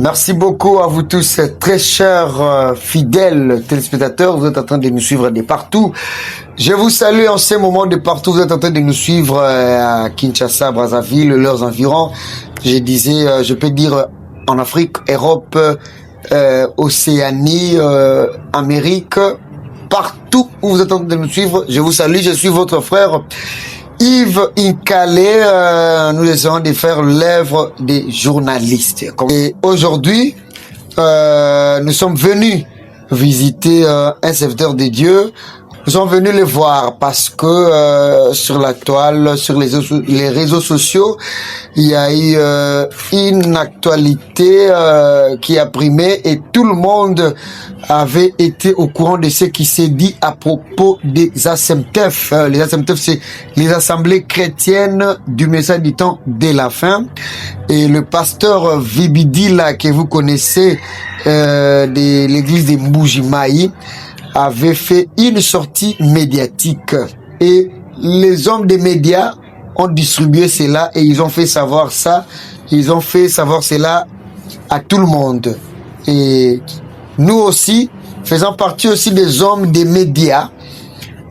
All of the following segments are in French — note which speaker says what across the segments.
Speaker 1: Merci beaucoup à vous tous, très chers fidèles téléspectateurs. Vous êtes en train de nous suivre de partout. Je vous salue en ces moments de partout. Vous êtes en train de nous suivre à Kinshasa, Brazzaville, leurs environs. Je peux dire en Afrique, Europe, Océanie, Amérique, partout où vous êtes en train de nous suivre. Je vous salue, je suis votre frère Yves Incalé. Nous essayons de faire l'œuvre des journalistes. Et aujourd'hui, nous sommes venus visiter un serviteur de Dieu. Nous sommes venus le voir parce que sur la toile, sur les réseaux sociaux, il y a eu une actualité qui a primé et tout le monde avait été au courant de ce qui s'est dit à propos des ASEMTEF. Les ASEMTEF, c'est les assemblées chrétiennes du message du temps de la fin. Et le pasteur Vibidila, que vous connaissez de l'église de Mbujimayi, avait fait une sortie médiatique et les hommes des médias ont distribué cela et ils ont fait savoir ça, ils ont fait savoir cela à tout le monde. Et nous aussi, faisant partie aussi des hommes des médias,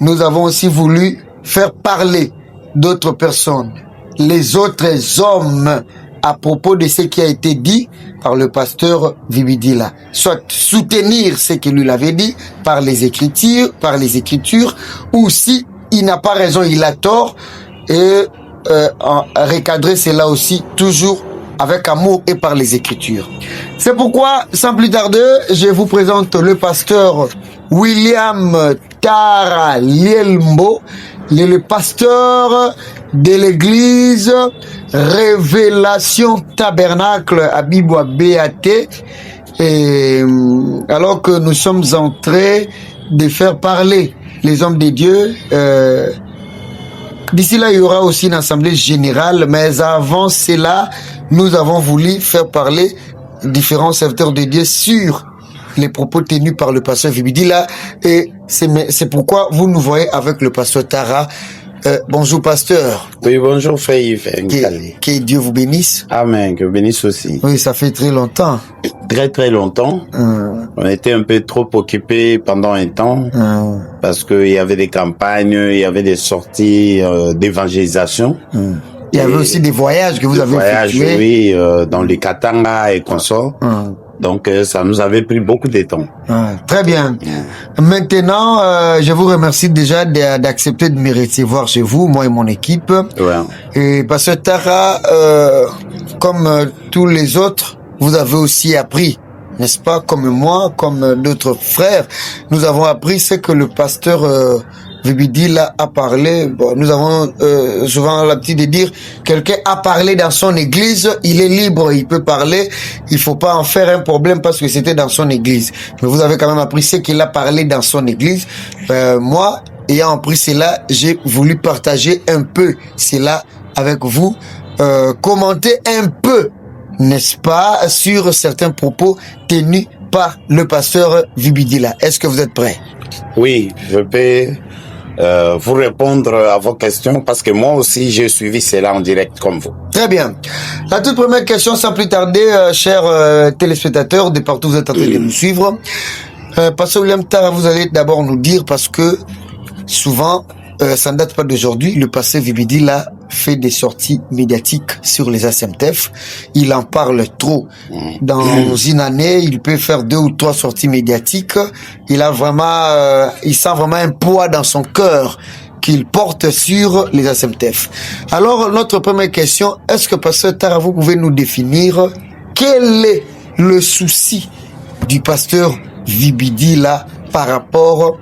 Speaker 1: nous avons aussi voulu faire parler d'autres personnes, les autres hommes, à propos de ce qui a été dit par le pasteur Vibidila, soit soutenir ce que lui avait dit par les écritures, ou si il n'a pas raison, il a tort, et recadrer cela aussi toujours avec amour et par les écritures. C'est pourquoi, sans plus tarder, je vous présente le pasteur William Tara Lielmbo, le pasteur de l'église Révélation Tabernacle à Bibwa BAT. Et alors que nous sommes en train de faire parler les hommes de Dieu, d'ici là il y aura aussi une assemblée générale, mais avant cela nous avons voulu faire parler différents serviteurs de Dieu sur les propos tenus par le pasteur Vibidila, et c'est pourquoi vous nous voyez avec le pasteur Tara. Bonjour pasteur.
Speaker 2: Oui, bonjour frère Yves.
Speaker 1: Que Dieu vous bénisse.
Speaker 2: Amen, que bénisse aussi.
Speaker 1: Oui, ça fait très longtemps.
Speaker 2: Très longtemps. On était un peu trop occupés pendant un temps parce qu'il y avait des campagnes, il y avait des sorties d'évangélisation.
Speaker 1: Il y avait aussi des voyages que vous avez effectués.
Speaker 2: Oui, dans les Katanga et consorts. Donc, ça nous avait pris beaucoup de temps.
Speaker 1: Très bien. Maintenant, je vous remercie déjà d'accepter de me recevoir chez vous, moi et mon équipe. Et parce que Tara, comme tous les autres, vous avez aussi appris, n'est-ce pas, comme moi, comme d'autres frères, nous avons appris ce que le pasteur Vibidila a parlé. Bon, nous avons souvent l'habitude de dire, quelqu'un a parlé dans son église, il est libre, il peut parler, il faut pas en faire un problème parce que c'était dans son église. Mais vous avez quand même appris ce qu'il a parlé dans son église. Moi, ayant appris cela, j'ai voulu partager un peu cela avec vous, commenter un peu, n'est-ce pas, sur certains propos tenus par le pasteur Vibidila. Est-ce que vous êtes prêts?
Speaker 2: Oui, je peux vous répondre à vos questions parce que moi aussi j'ai suivi cela en direct comme vous.
Speaker 1: Très bien. La toute première question, sans plus tarder, chers téléspectateurs de partout où vous êtes en train de nous suivre, pasteur William Tara, vous allez d'abord nous dire, parce que souvent, ça ne date pas d'aujourd'hui, le pasteur Vibidila fait des sorties médiatiques sur les ASEMTEF. Il en parle trop. Dans une année, il peut faire 2 ou 3 sorties médiatiques. Il a vraiment, il sent vraiment un poids dans son cœur qu'il porte sur les ASEMTEF. Alors, notre première question, est-ce que pasteur Tara, vous pouvez nous définir quel est le souci du pasteur Vibidila par rapport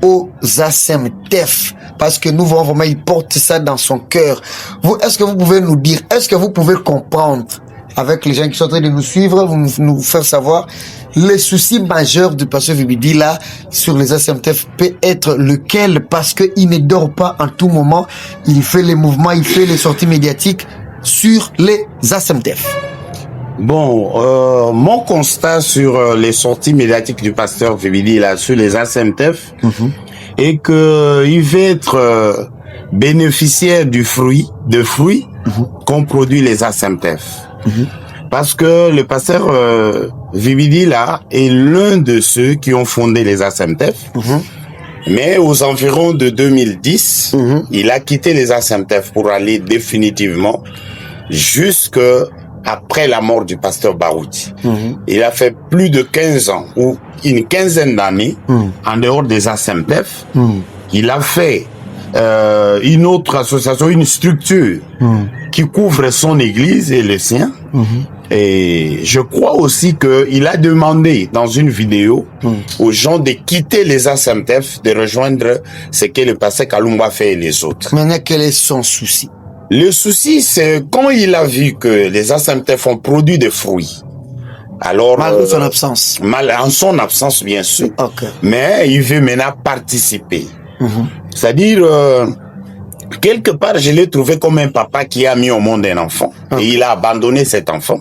Speaker 1: aux ASEMTEF? Parce que nous voyons vraiment, il porte ça dans son cœur. Vous, est-ce que vous pouvez nous dire, est-ce que vous pouvez comprendre avec les gens qui sont en train de nous suivre, vous nous faire savoir les soucis majeurs du pasteur Vibidila sur les ASEMTEF peut être lequel? Parce que il ne dort pas en tout moment, il fait les mouvements, il fait les sorties médiatiques sur les ASEMTEF.
Speaker 2: Bon, mon constat sur les sorties médiatiques du pasteur Vibidila sur les ASEMTEF est que il va être bénéficiaire de fruits qu'ont produit les ASEMTEF. Parce que le pasteur Vibidi là est l'un de ceux qui ont fondé les ASEMTEF. Mais aux environs de 2010, il a quitté les ASEMTEF pour aller définitivement jusque après la mort du pasteur Barouti. Il a fait plus de 15 ans ou une quinzaine d'années en dehors des ASEMTEF. Il a fait une autre association, une structure qui couvre son église et le sien. Et je crois aussi qu'il a demandé dans une vidéo aux gens de quitter les ASEMTEF, de rejoindre ce que le pasteur Kalumba fait et les autres.
Speaker 1: Maintenant, quel est son souci?
Speaker 2: Le souci, c'est quand il a vu que les ASEMTEF ont produit des fruits. Alors,
Speaker 1: malgré son absence.
Speaker 2: En son absence, bien sûr.
Speaker 1: Okay.
Speaker 2: Mais il veut maintenant participer. C'est-à-dire, quelque part, je l'ai trouvé comme un papa qui a mis au monde un enfant. Et il a abandonné cet enfant.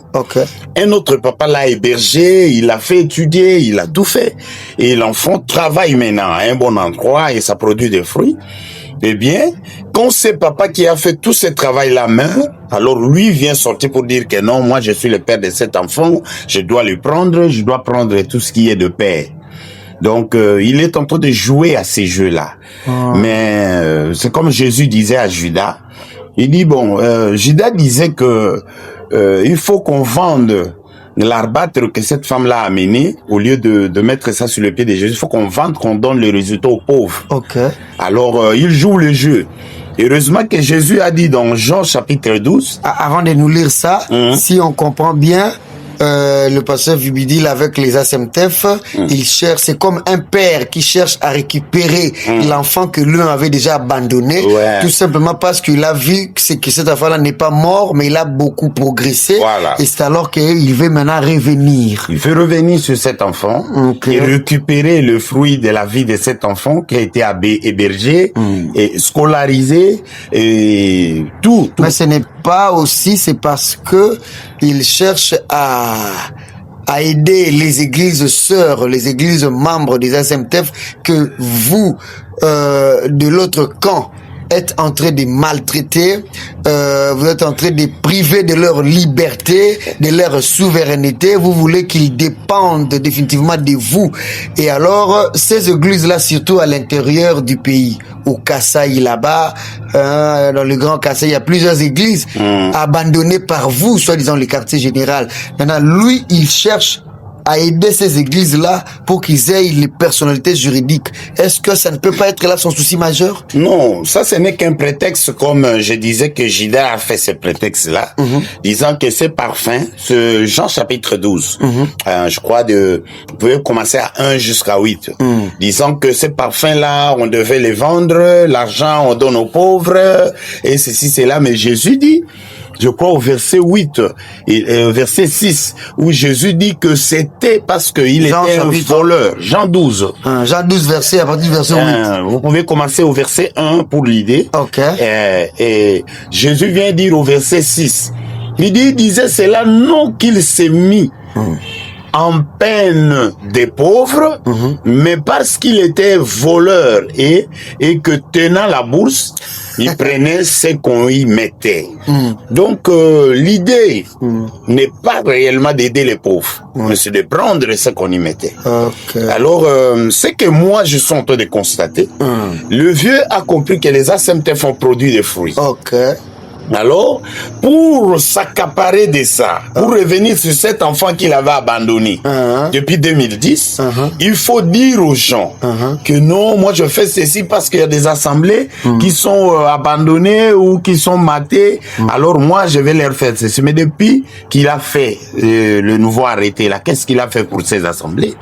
Speaker 2: Un autre papa l'a hébergé, il l'a fait étudier, il a tout fait. Et l'enfant travaille maintenant à un bon endroit et ça produit des fruits. Eh bien, quand c'est papa qui a fait tout ce travail-là même, alors lui vient sortir pour dire que non, moi je suis le père de cet enfant, je dois le prendre, je dois prendre tout ce qui est de père. Donc, il est en train de jouer à ces jeux-là. Mais c'est comme Jésus disait à Judas. Il dit, Judas disait que il faut qu'on vende l'arbâtre que cette femme-là a amené, au lieu de mettre ça sur le pied de Jésus, il faut qu'on vende, qu'on donne le résultat aux pauvres. Alors, il joue le jeu. Heureusement que Jésus a dit dans Jean chapitre 12...
Speaker 1: Avant de nous lire ça, si on comprend bien, le pasteur Vibidi avec les ASEMTEF, il cherche, c'est comme un père qui cherche à récupérer l'enfant que l'un avait déjà abandonné, tout simplement parce qu'il a vu que cet enfant-là n'est pas mort, mais il a beaucoup progressé, et c'est alors qu'il veut maintenant revenir.
Speaker 2: Il veut revenir sur cet enfant et récupérer le fruit de la vie de cet enfant qui a été hébergé et scolarisé et tout.
Speaker 1: Mais ce n'est pas aussi, c'est parce que il cherche à aider les églises sœurs, les églises membres des ASEMTEF que vous, de l'autre camp, êtes en train de maltraiter, vous êtes en train de priver de leur liberté, de leur souveraineté, vous voulez qu'ils dépendent définitivement de vous. Et alors, ces églises-là, surtout à l'intérieur du pays, au Kasaï là-bas, dans le Grand Kasaï, il y a plusieurs églises abandonnées par vous, soi-disant le quartier général. Maintenant, lui, il cherche à aider ces églises-là pour qu'ils aient les personnalités juridiques. Est-ce que ça ne peut pas être là son souci majeur?
Speaker 2: Non, ça ce n'est qu'un prétexte, comme je disais que Judas a fait ce prétexte-là, disant que ces parfums, ce Jean chapitre 12, je crois vous pouvez commencer à 1 jusqu'à 8, disant que ces parfums-là, on devait les vendre, l'argent on donne aux pauvres, et ceci, c'est là, mais Jésus dit, je crois au verset 8 et verset 6, où Jésus dit que c'était parce qu'il était un voleur. Jean 12.
Speaker 1: Jean 12 verset, à partir du verset 8.
Speaker 2: Vous pouvez commencer au verset 1 pour l'idée. Et Jésus vient dire au verset 6. Il disait cela non qu'il s'est mis en peine des pauvres, mais parce qu'il était voleur et que tenant la bourse, il prenait ce qu'on y mettait. Donc l'idée n'est pas réellement d'aider les pauvres, mais c'est de prendre ce qu'on y mettait. Alors ce que moi je suis en train de constater, le vieux a compris que les ASEMTEF ont produit des fruits. Alors, pour s'accaparer de ça, pour revenir sur cet enfant qu'il avait abandonné depuis 2010, il faut dire aux gens que non, moi je fais ceci parce qu'il y a des assemblées qui sont abandonnées ou qui sont matées, alors moi je vais leur faire ceci. Mais depuis qu'il a fait le nouveau arrêté là, qu'est-ce qu'il a fait pour ces assemblées?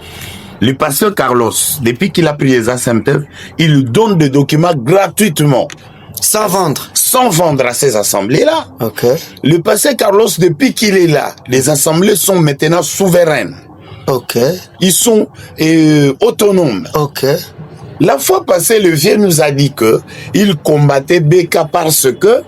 Speaker 2: Le pasteur Carlos, depuis qu'il a pris les ASEMTEF, il donne des documents gratuitement.
Speaker 1: Sans vendre.
Speaker 2: Sans vendre à ces assemblées-là. Le pasteur Carlos, depuis qu'il est là, les assemblées sont maintenant souveraines. Ils sont autonomes. La fois passée, le vieux nous a dit que il combattait Beka parce que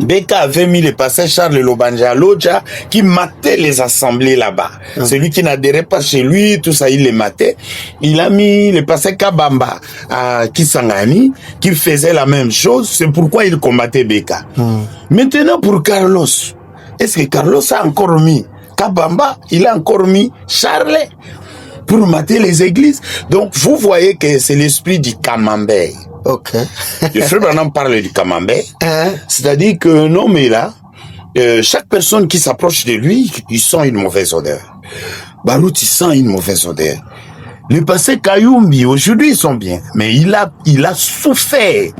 Speaker 2: Beka avait mis le pasteur Charles Lobanja Lodja qui matait les assemblées là-bas. Celui qui n'adhérait pas chez lui, tout ça, il les matait. Il a mis le pasteur Kabamba à Kisangani qui faisait la même chose. C'est pourquoi il combattait Beka. Maintenant, pour Carlos, Est-ce que Carlos a encore mis Kabamba, il a encore mis Charlet pour mater les églises? Donc, vous voyez que c'est l'esprit du camembert.
Speaker 1: Ok.
Speaker 2: Le frère Branham parle du camembert. C'est-à-dire que un homme est là, chaque personne qui s'approche de lui, il sent une mauvaise odeur. Barout, il sent une mauvaise odeur. Le pasteur Kayumbi, aujourd'hui, ils sont bien. Mais il a souffert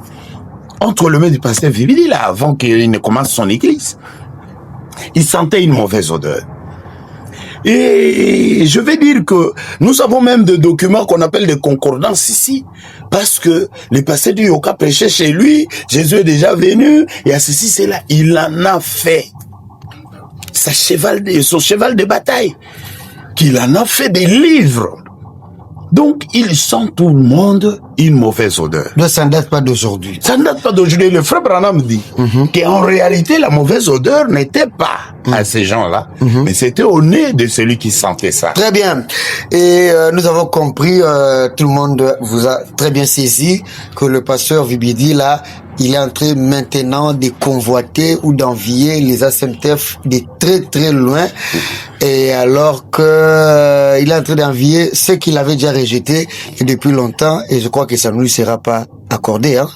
Speaker 2: entre les mains du pasteur Vibidi, là, avant qu'il ne commence son église. Il sentait une mauvaise odeur. Et je vais dire que nous avons même des documents qu'on appelle des concordances ici, parce que le pasteur du Yoka prêchait chez lui, Jésus est déjà venu, et à ceci, c'est là, il en a fait son cheval de bataille, qu'il en a fait des livres. Donc, il sent tout le monde une mauvaise odeur.
Speaker 1: Donc, ça ne date pas d'aujourd'hui.
Speaker 2: Ça ne date pas d'aujourd'hui. Le frère Branham dit qu'en réalité, la mauvaise odeur n'était pas à ces gens-là, mais c'était au nez de celui qui sentait ça.
Speaker 1: Très bien. Et nous avons compris, tout le monde vous a très bien saisi que le pasteur Vibidi, là, il est en train maintenant de convoiter ou d'envier les ASMTF de très très loin. Et alors que il est en train d'envier ceux qu'il avait déjà rejetés depuis longtemps, et je crois que ça ne lui sera pas accordé. Hein?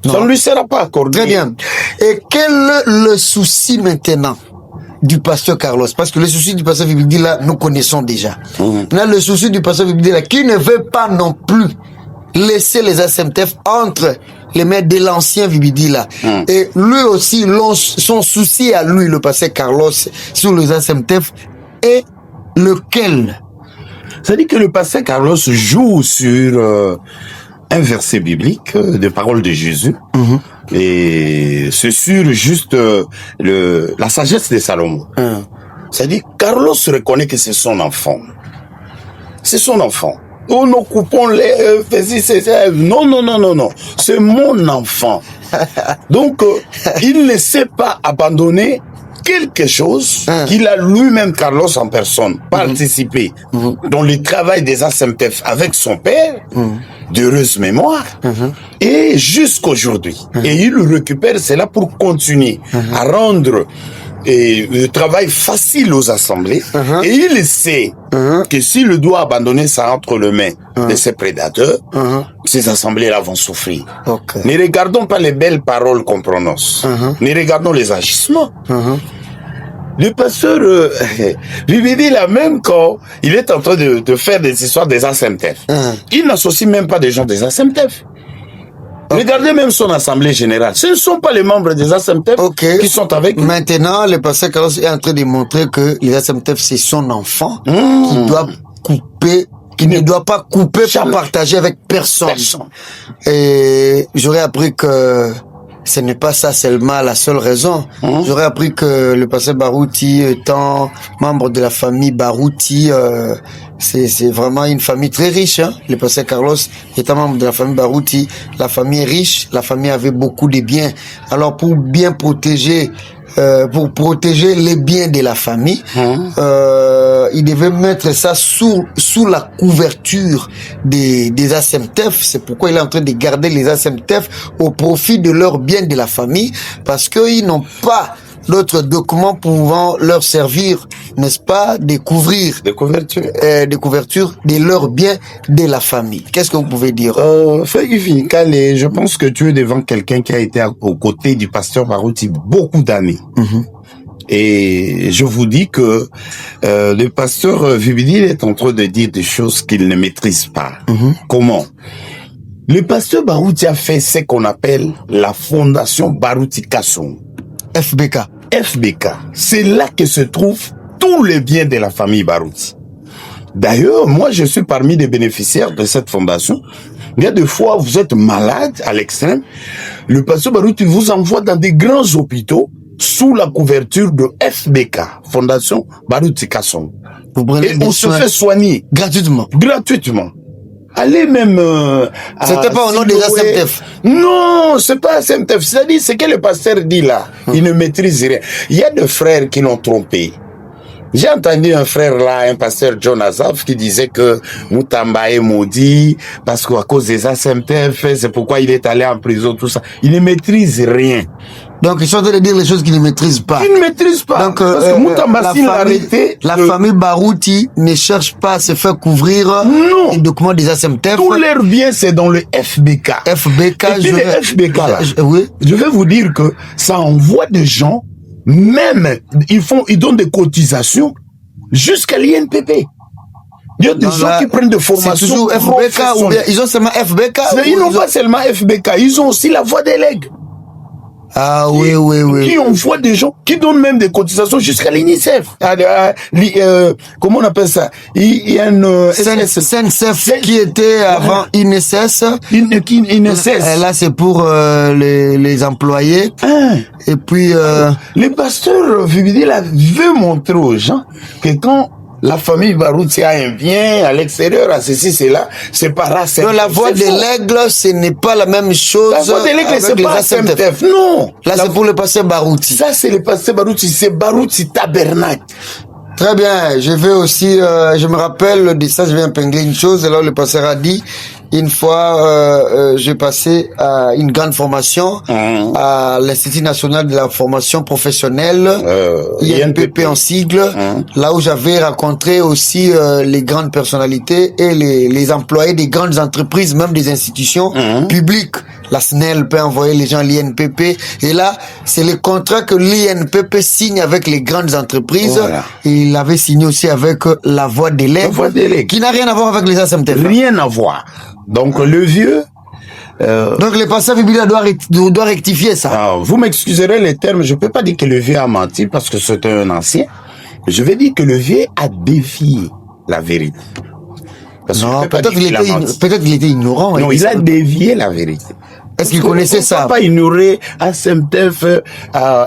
Speaker 2: Ça ne lui sera pas accordé.
Speaker 1: Très bien. Et quel est le souci maintenant du pasteur Carlos? Parce que le souci du pasteur Vibidi, là, nous connaissons déjà. Là, le souci du pasteur Vibidi, là, qui ne veut pas non plus laisser les ASMTF entre les mains de l'ancien Vibidi, là. Et lui aussi, son souci à lui, le pasteur Carlos, sur les ASMTF, est lequel?
Speaker 2: C'est-à-dire que le pasteur Carlos joue sur un verset biblique de paroles de Jésus. Et c'est sur juste la sagesse de Salomon. C'est-à-dire Carlos reconnaît que c'est son enfant. C'est son enfant. Oh, nous coupons les... Non. C'est mon enfant. Donc, il ne sait pas abandonner quelque chose qu'il a lui-même, Carlos en personne, participé dans le travail des ASMTF avec son père, d'heureuse mémoire, et jusqu'aujourd'hui. Et il récupère cela pour continuer à rendre le travail facile aux assemblées. Et il sait que s'il doit abandonner ça entre les mains de ses prédateurs, ces assemblées-là vont souffrir. Ne regardons pas les belles paroles qu'on prononce. Ne regardons les agissements. Le pasteur Vibidi, là, même quand il est en train de faire des histoires des ASMTF, il n'associe même pas des gens des ASMTF. Regardez même son assemblée générale. Ce ne sont pas les membres des ASMTF qui sont avec lui.
Speaker 1: Maintenant, le pasteur Carlos est en train de montrer que les ASMTF, c'est son enfant qui doit couper, qui ne doit pas couper pour partager avec personne. Et j'aurais appris que ce n'est pas ça seulement la seule raison. J'aurais appris que le pasteur Barouti, étant membre de la famille Barouti, c'est vraiment une famille très riche. Hein? Le pasteur Carlos étant membre de la famille Barouti, la famille est riche, la famille avait beaucoup de biens. Alors pour bien protéger, les biens de la famille, il devait mettre ça sous la couverture des ASMTF. C'est pourquoi il est en train de garder les ASMTF au profit de leurs biens de la famille, parce qu'ils n'ont pas d'autres documents pouvant leur servir, n'est-ce pas, de couverture de leurs biens de la famille. Qu'est-ce que vous pouvez dire?
Speaker 2: Je pense que tu es devant quelqu'un qui a été aux côtés du pasteur Barouti beaucoup d'années. Et je vous dis que le pasteur Vibidi est en train de dire des choses qu'il ne maîtrise pas. Comment? Le pasteur Barouti a fait ce qu'on appelle la fondation Barouti Kasson. FBK. C'est là que se trouvent tous les biens de la famille Barouti. D'ailleurs, moi, je suis parmi les bénéficiaires de cette fondation. Il y a des fois, vous êtes malade à l'extrême. Le pasteur Barouti vous envoie dans des grands hôpitaux sous la couverture de FBK, Fondation Barouti Kasson. Et on se fait soigner.
Speaker 1: Gratuitement.
Speaker 2: Allez même
Speaker 1: c'était pas au nom des ASMTF.
Speaker 2: Non, c'est pas ASMTF. C'est-à-dire, ce que le pasteur dit là, il ne maîtrise rien. Il y a des frères qui l'ont trompé. J'ai entendu un frère là, un pasteur John Azaf, qui disait que Moutamba est maudit parce qu'à cause des ASMTF, c'est pourquoi il est allé en prison, tout ça. Il ne maîtrise rien.
Speaker 1: Donc, ils sont en train de dire les choses qu'ils ne maîtrisent pas.
Speaker 2: Ils ne maîtrisent pas.
Speaker 1: Donc,
Speaker 2: parce que Moutambassi l'a arrêté.
Speaker 1: La famille Barouti ne cherche pas à se faire couvrir les documents des ASMTF.
Speaker 2: Tout leur bien, c'est dans le FBK.
Speaker 1: FBK,
Speaker 2: Et puis le FBK, là, je vais vous dire que ça envoie des gens, même, ils donnent des cotisations jusqu'à l'INPP. Il y a des gens qui prennent des formations.
Speaker 1: C'est toujours FBK ou bien ils ont seulement FBK?
Speaker 2: Ils n'ont pas seulement FBK, ils ont aussi la voix des legs.
Speaker 1: Ah oui.
Speaker 2: Qui envoient des gens qui donnent même des cotisations jusqu'à l'UNICEF. Comment on appelle ça? Il y a une
Speaker 1: SNCF qui était avant INSS. Là, c'est pour les employés. Et puis...
Speaker 2: Le pasteur Vibidila veut montrer aux gens que quand la famille Barouti a un bien à l'extérieur, à ceci, cela, c'est pas raciste.
Speaker 1: Non, la voix de l'aigle, ce n'est pas la même chose.
Speaker 2: La voix de l'aigle, c'est pas ASMTF. Non.
Speaker 1: Là, c'est pour le pasteur Barouti.
Speaker 2: Ça, c'est le pasteur Barouti, c'est Barouti Tabernacle.
Speaker 1: Très bien. Je vais aussi, je me rappelle de ça, je vais épingler une chose. Là, le pasteur a dit, une fois, j'ai passé à une grande formation à l'Institut national de la formation professionnelle, INPP en sigle, là où j'avais rencontré aussi les grandes personnalités et les employés des grandes entreprises, même des institutions publiques. La SNEL peut envoyer les gens à l'INPP. Et là, c'est le contrat que l'INPP signe avec les grandes entreprises. Voilà. Et il avait signé aussi avec la voix des legs, qui n'a rien à voir avec les ASMTF.
Speaker 2: Rien à voir. Donc le vieux...
Speaker 1: Donc le pasteur Vibidila doit rectifier ça.
Speaker 2: Alors, vous m'excuserez les termes, je peux pas dire que le vieux a menti parce que c'est un ancien. Je vais dire que le vieux a défié la vérité. Parce
Speaker 1: non, peut-être qu'il était ignorant.
Speaker 2: Non, il a dévié la vérité.
Speaker 1: Est-ce qu'il connaissait ça?
Speaker 2: On ne peut pas ignorer ASMTF,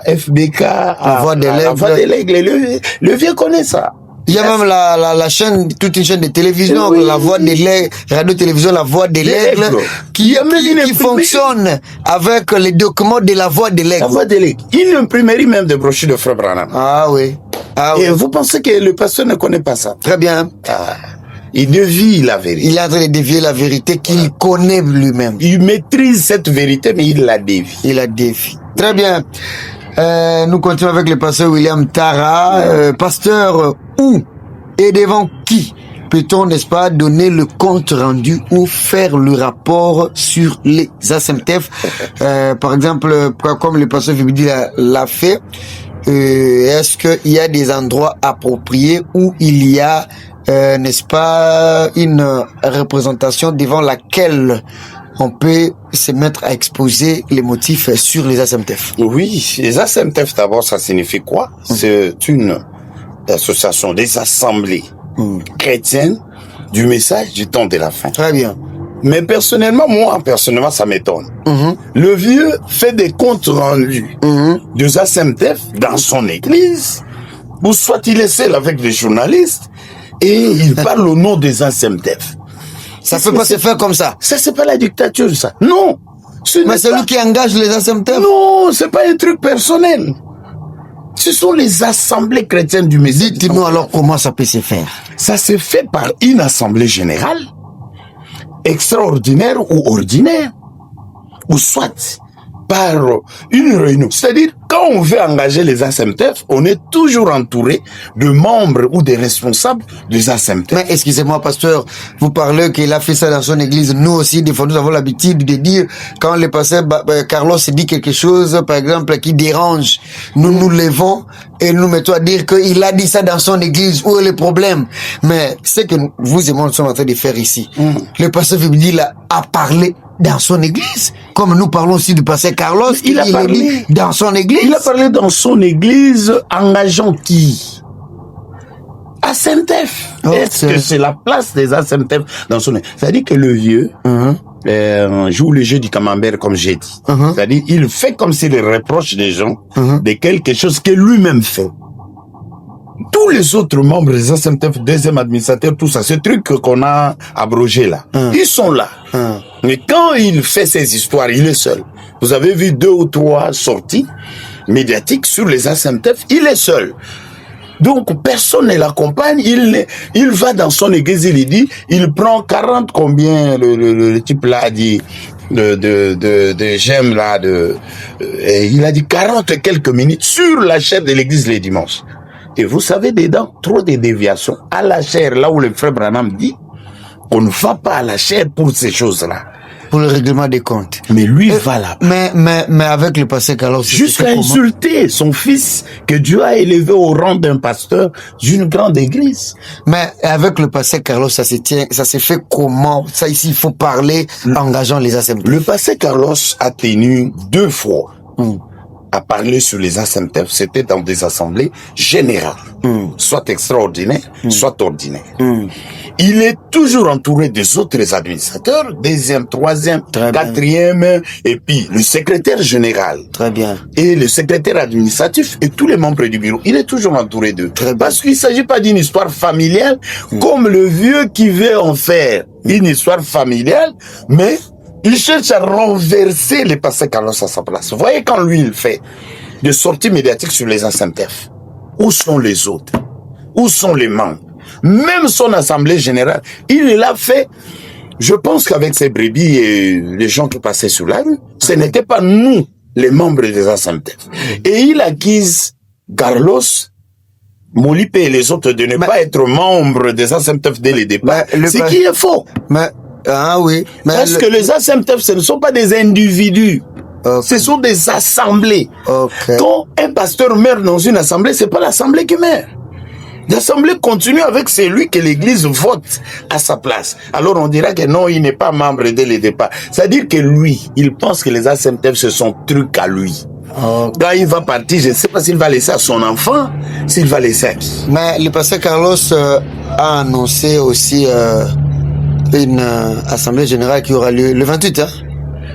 Speaker 2: FBK,
Speaker 1: la voix des legs.
Speaker 2: Le vieux connaît ça.
Speaker 1: Il y a même la chaîne, toute une chaîne de télévision, la voix des legs, radio-télévision, la voix des legs, qui fonctionne avec les documents de la voix des legs.
Speaker 2: La voix des legs. Une imprimerie même de brochures de Frère Branham.
Speaker 1: Ah oui.
Speaker 2: Et vous pensez que le pasteur ne connaît pas ça?
Speaker 1: Très bien.
Speaker 2: Il dévie la vérité.
Speaker 1: Il est en train de dévier la vérité qu'il connaît lui-même.
Speaker 2: Il maîtrise cette vérité, mais il la dévie.
Speaker 1: Il la dévie. Très bien. Nous continuons avec le pasteur William Tara. Pasteur, où et devant qui peut-on, n'est-ce pas, donner le compte rendu ou faire le rapport sur les ASMTF? Par exemple, comme le pasteur Vibidila l'a fait, est-ce qu'il y a des endroits appropriés où il y a n'est-ce pas, une représentation devant laquelle on peut se mettre à exposer les motifs sur les ASMTF?
Speaker 2: Oui, les ASMTF d'abord, ça signifie quoi? C'est une association des assemblées chrétiennes du message du temps de la fin.
Speaker 1: Très bien.
Speaker 2: Mais personnellement, ça m'étonne. Le vieux fait des comptes rendus des ASMTF dans son église, ou soit il est seul avec des journalistes, et il parle au nom des ASMTF.
Speaker 1: Ça peut pas se faire comme ça.
Speaker 2: Ça, c'est pas la dictature, ça. Non.
Speaker 1: Mais c'est lui qui engage les ASMTF.
Speaker 2: Non, c'est pas un truc personnel. Ce sont les assemblées chrétiennes du Messie.
Speaker 1: Dites-nous alors comment ça peut se faire.
Speaker 2: Ça se fait par une assemblée générale, extraordinaire ou ordinaire, ou soit par une réunion. C'est-à-dire, quand on veut engager les ASMTF, on est toujours entouré de membres ou des responsables des ASMTF.
Speaker 1: Mais excusez-moi, pasteur, vous parlez qu'il a fait ça dans son église. Nous aussi, des fois, nous avons l'habitude de dire, quand le pasteur Carlos dit quelque chose, par exemple, qui dérange, nous nous levons et nous mettons à dire qu'il a dit ça dans son église. Où est le problème? Mais c'est que vous et moi, nous sommes en train de faire ici. Le pasteur Vibidila a parlé dans son église, comme nous parlons aussi du pasteur Carlos, il a parlé dans son église.
Speaker 2: Il a parlé dans son église, engageant qui? ASMTF. Est-ce que c'est la place des ASMTF dans son église? C'est-à-dire que le vieux joue le jeu du camembert, comme j'ai dit. C'est-à-dire, il fait comme s'il reproche des gens de quelque chose que lui-même fait. Tous les autres membres des ASMTF, deuxième administrateur, tout ça, ce truc qu'on a abrogé là, ils sont là. Mais quand il fait ses histoires, il est seul. Vous avez vu 2 ou 3 sorties médiatiques sur les ASMTF, il est seul. Donc, personne ne l'accompagne, il va dans son église, il dit, il prend 40 combien, le type là a dit, de j'aime là, il a dit 40 et quelques minutes sur la chair de l'église les dimanches. Et vous savez, dedans, trop de déviations. À la chair, là où le frère Branham dit, on ne va pas à la chair pour ces choses-là.
Speaker 1: Pour le règlement des comptes.
Speaker 2: Mais lui va là.
Speaker 1: Mais avec le pasteur Carlos...
Speaker 2: Jusqu'à insulter son fils que Dieu a élevé au rang d'un pasteur d'une grande église.
Speaker 1: Mais avec le pasteur Carlos, ça s'est fait comment? Ça ici, il faut parler engageant les ASMTF.
Speaker 2: Le pasteur Carlos a tenu 2 fois à parler sur les ASMTF. C'était dans des assemblées générales, soit extraordinaires, soit ordinaires. Il est toujours entouré des autres administrateurs, 2e, 3e, 4e, et puis le secrétaire général.
Speaker 1: Très bien.
Speaker 2: Et le secrétaire administratif et tous les membres du bureau. Il est toujours entouré d'eux. Parce qu'il ne s'agit pas d'une histoire familiale, comme le vieux qui veut en faire une histoire familiale, mais il cherche à renverser les pasteur Carlos à sa place. Vous voyez quand lui, il fait des sorties médiatiques sur les ASMTF. Où sont les autres? Où sont les membres? Même son assemblée générale, il l'a fait. Je pense qu'avec ses brebis et les gens qui passaient sur la rue, ce n'était pas nous, les membres des ASMTF. Et il accuse Carlos, Molipe et les autres de ne pas être membres des ASMTF dès le départ. Ce qui est faux.
Speaker 1: Ah oui.
Speaker 2: Parce que les ASMTF, ce ne sont pas des individus. Ce sont des assemblées. Quand un pasteur meurt dans une assemblée, c'est pas l'assemblée qui meurt. L'assemblée continue avec celui que l'église vote à sa place. Alors on dira que non, il n'est pas membre dès le départ. C'est-à-dire que lui, il pense que les ASMTF, ce sont trucs à lui. Quand il va partir, je ne sais pas s'il va laisser à son enfant, s'il va laisser à qui.
Speaker 1: Mais le pasteur Carlos a annoncé aussi une assemblée générale qui aura lieu le 28, hein?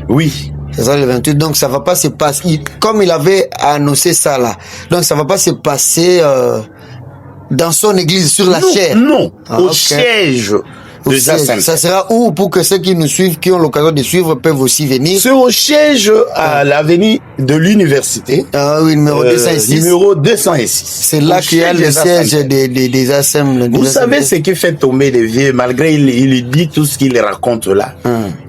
Speaker 2: Oui.
Speaker 1: C'est ça, le 28. Donc ça va pas se passer, comme il avait annoncé ça là. Donc ça va pas se passer dans son église, sur la chaire.
Speaker 2: Non, au siège.
Speaker 1: Ça sera où pour que ceux qui nous suivent, qui ont l'occasion de suivre, peuvent aussi venir?
Speaker 2: C'est au siège à l'avenue de l'université.
Speaker 1: Ah oui, numéro 206.
Speaker 2: Numéro 206.
Speaker 1: C'est là qu'il y a le siège des ASM.
Speaker 2: Vous savez ce qui fait tomber les vieux, malgré il dit tout ce qu'il raconte là.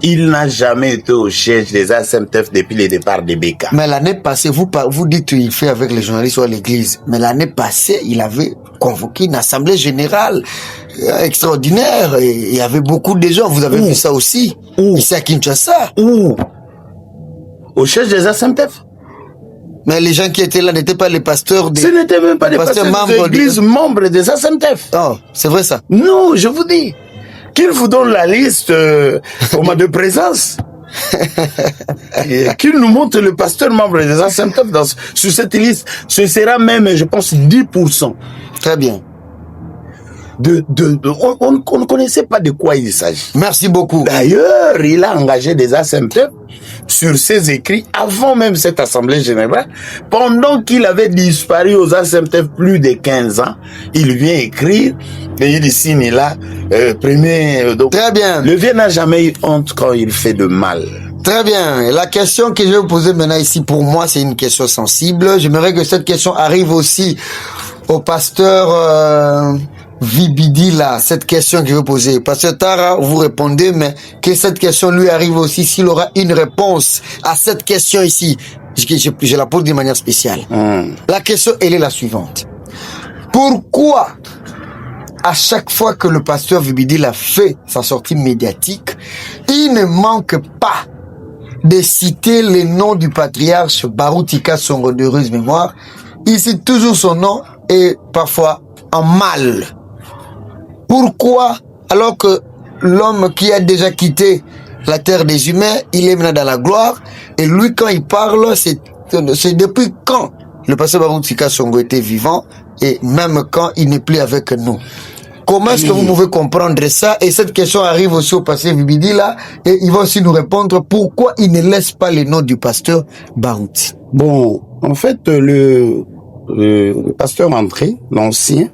Speaker 2: Il n'a jamais été au siège des ASMTF depuis le départ des BK.
Speaker 1: Mais l'année passée, vous dites qu'il fait avec les journalistes ou à l'église. Mais l'année passée, il avait convoqué une assemblée générale extraordinaire et il y avait beaucoup de gens. Vous avez vu ça aussi? Ici à Kinshasa.
Speaker 2: Au siège des ASMTF.
Speaker 1: Mais les gens qui étaient là n'étaient pas les pasteurs
Speaker 2: Ce n'étaient même pas les pasteurs de l'église membres des ASMTF.
Speaker 1: Oh, c'est vrai ça?
Speaker 2: Non, je vous dis. Qu'il vous donne la liste au mois de présence. Qu'il nous montre le pasteur membre des ASMTF sur cette liste. Ce sera même, je pense, 10%.
Speaker 1: Très bien.
Speaker 2: On ne connaissait pas de quoi il s'agit.
Speaker 1: Merci beaucoup.
Speaker 2: D'ailleurs, il a engagé des ASMTF sur ses écrits avant même cette assemblée générale. Pendant qu'il avait disparu aux ASMTF plus de 15 ans, il vient écrire et il signe là, donc,
Speaker 1: très bien.
Speaker 2: Le vieux n'a jamais eu honte quand il fait de mal.
Speaker 1: Très bien. Et la question que je vais vous poser maintenant ici, pour moi, c'est une question sensible. J'aimerais que cette question arrive aussi au pasteur Vibidi là, cette question que je vais poser. Pasteur Tara, vous répondez, mais que cette question lui arrive aussi s'il aura une réponse à cette question ici. Je la pose d'une manière spéciale. La question, elle est la suivante. Pourquoi, à chaque fois que le pasteur Vibidi a fait sa sortie médiatique, il ne manque pas de citer le nom du patriarche Baroutika, son heureuse mémoire. Il cite toujours son nom et parfois en mal. Pourquoi, alors que l'homme qui a déjà quitté la terre des humains, il est maintenant dans la gloire, et lui quand il parle, c'est depuis quand le pasteur Baroutika Songo était vivant, et même quand il n'est plus avec nous. Comment est-ce que vous pouvez comprendre ça? Et cette question arrive aussi au pasteur Vibidi là, et il va aussi nous répondre pourquoi il ne laisse pas le nom du pasteur Barouti.
Speaker 2: Bon, en fait, le pasteur André, l'ancien,